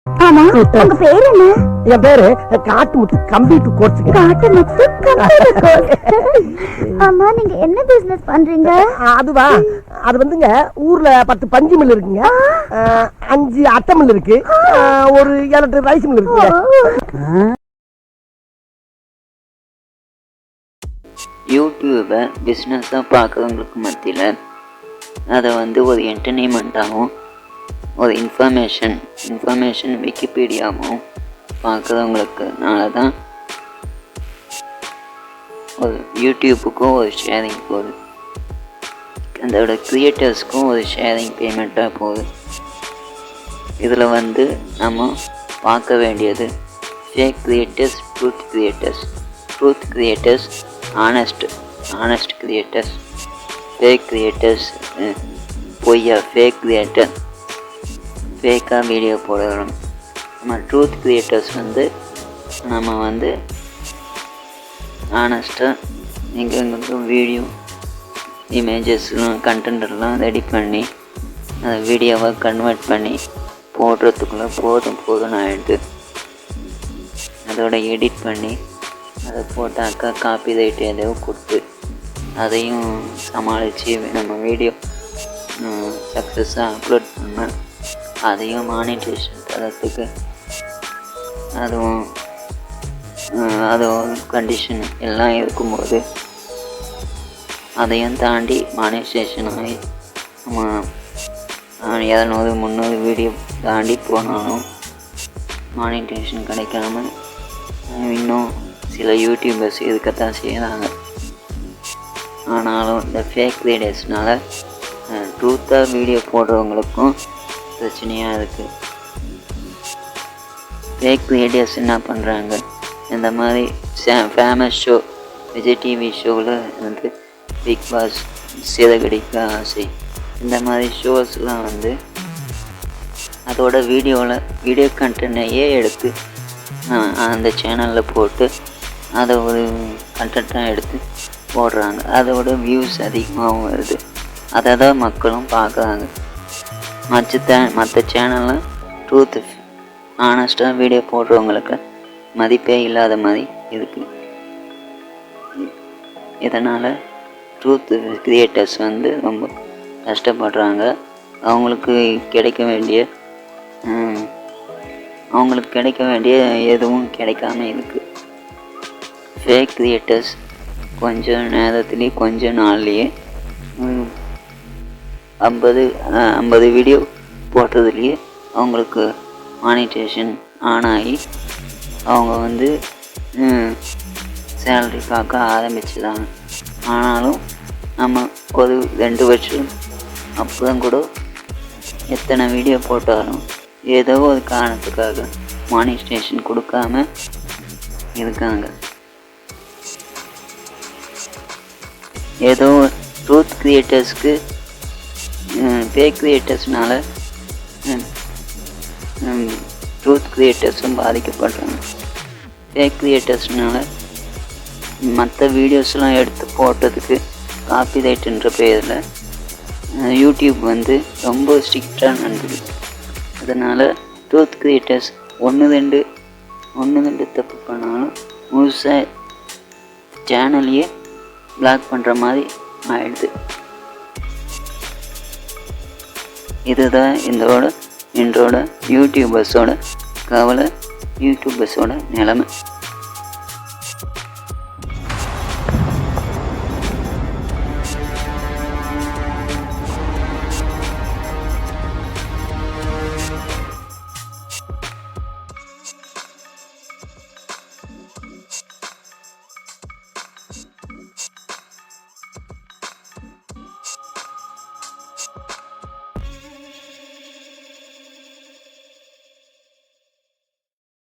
ஆமா, உங்க பேர் என்ன? என் பேரு Kattumuthu computer course. Kattumuthu computer course. ஆமா, நீங்க என்ன பிசினஸ் பண்றீங்க? அதுவா, அது வந்துங்க ஊர்ல 10 பஞ்சு மில் இருக்குங்க, 5 அட்டை மில் இருக்கு, ஒரு 7 ரைஸ் மில் இருக்குங்க. யூடியூப்பை பிஸ்னஸாக பார்க்குறவங்களுக்கு மத்தியில் அதை வந்து ஒரு என்டர்டெயின்மெண்ட்டாகவும் ஒரு இன்ஃபர்மேஷன் விக்கிபீடியாவும் பார்க்குறவங்களுக்குனால தான் ஒரு யூடியூப்புக்கும் ஒரு ஷேரிங் போகுது, அதோட க்ரியேட்டர்ஸ்க்கும் ஒரு ஷேரிங் பேமெண்ட்டாக போகுது. இதில் வந்து நம்ம பார்க்க வேண்டியது fake creators, truth creators, honest creators, fake creators, பொய்யா ஃபேக் கிரியேட்டர், ஃபேக்காக வீடியோ போடணும். நம்ம ட்ரூத் கிரியேட்டர்ஸ் வந்து நம்ம வந்து ஆனஸ்ட்டாக எங்களுக்கு வீடியோ இமேஜஸ்லாம் கண்டென்ட்லாம் ரெடி பண்ணி அந்த வீடியோவை கன்வெர்ட் பண்ணி போடுறதுக்குள்ளே போதும்னு ஆகிடுது. அதோட எடிட் பண்ணி அதை போட்டாக்கா காப்பி ரைட் ஏதோ கொடுத்து அதையும் சமாளித்து நம்ம வீடியோ சக்ஸஸாக அப்லோட் பண்ணால் அதையும் மானிட்டேஷன் தரத்துக்கு அதுவும் கண்டிஷன் எல்லாம் இருக்கும்போது அதையும் தாண்டி மானிட்டேஷன் ஆகி நம்ம 200-300 வீடியோ தாண்டி போனாலும் மானிட்டேஷன் கிடைக்காம இன்னும் சில யூடியூபர்ஸ் இருக்கத்தான் செய்கிறாங்க. ஆனாலும் இந்த ஃபேக் வீடியோஸ்னால் ட்ரூத்தாக வீடியோ போடுறவங்களுக்கும் பிரச்சனையாக இருக்குது. ஃபேக் வீடியோஸ் என்ன பண்ணுறாங்க, இந்த மாதிரி ஃபேமஸ் ஷோ விஜய் டிவி ஷோவில் வந்து பிக் பாஸ், சிறகடிக்க ஆசை, இந்த மாதிரி ஷோஸ்லாம் வந்து அதோட வீடியோ கண்டென்ட்டையே எடுத்து அந்த சேனலில் போட்டு அதை ஒரு கண்டென்ட்டாக எடுத்து போடுறாங்க. அதோட வியூஸ் அதிகமாகவும் வருது, அதை தான் மக்களும் பார்க்குறாங்க. மற்ற சேனலில் ட்ரூத் ஆனஸ்ட்டாக வீடியோ போடுறவங்களுக்கு மதிப்பே இல்லாத மாதிரி இருக்குது. இதனால் ட்ரூத் கிரியேட்டர்ஸ் வந்து ரொம்ப கஷ்டப்படுறாங்க. அவங்களுக்கு கிடைக்க வேண்டிய எதுவும் கிடைக்காம இருக்குது. ஃபேக் கிரியேட்டர்ஸ் கொஞ்சம் நேரத்துலேயே கொஞ்ச நாள்லேயே 50 வீடியோ போட்டதுலேயே அவங்களுக்கு மானிட்டேஷன் ஆன் ஆகி அவங்க வந்து சேலரி பார்க்க ஆரம்பிச்சிடாங்க. ஆனாலும் நம்ம ஒரு 2 வருஷம் அப்புறம் கூட எத்தனை வீடியோ போட்டாலும் ஏதோ ஒரு காரணத்துக்காக மானிட்டேஷன் கொடுக்காம இருக்காங்க. ஏதோ ட்ரூத் கிரியேட்டர்ஸ்க்கு ஃபேக் கிரியேட்டர்ஸ்னால ட்ரூத் கிரியேட்டர்ஸும் பாதிக்கப்படுறாங்க. ஃபேக் கிரியேட்டர்ஸ்னால மற்ற வீடியோஸ்லாம் எடுத்து போட்டதுக்கு காப்பி ரைட்டுன்ற பேரில் யூடியூப் வந்து ரொம்ப ஸ்ட்ரிக்டாக நடக்குது. அதனால் ட்ரூத் கிரியேட்டர்ஸ் ஒன்று ரெண்டு தப்பு பண்ணாலும் முழுசாக சேனலையே பிளாக் பண்ணுற மாதிரி ஆயிடுது. இதுதான் இன்றோட யூடியூபர்ஸோட கவலை, யூடியூபர்ஸோட நிலைமை.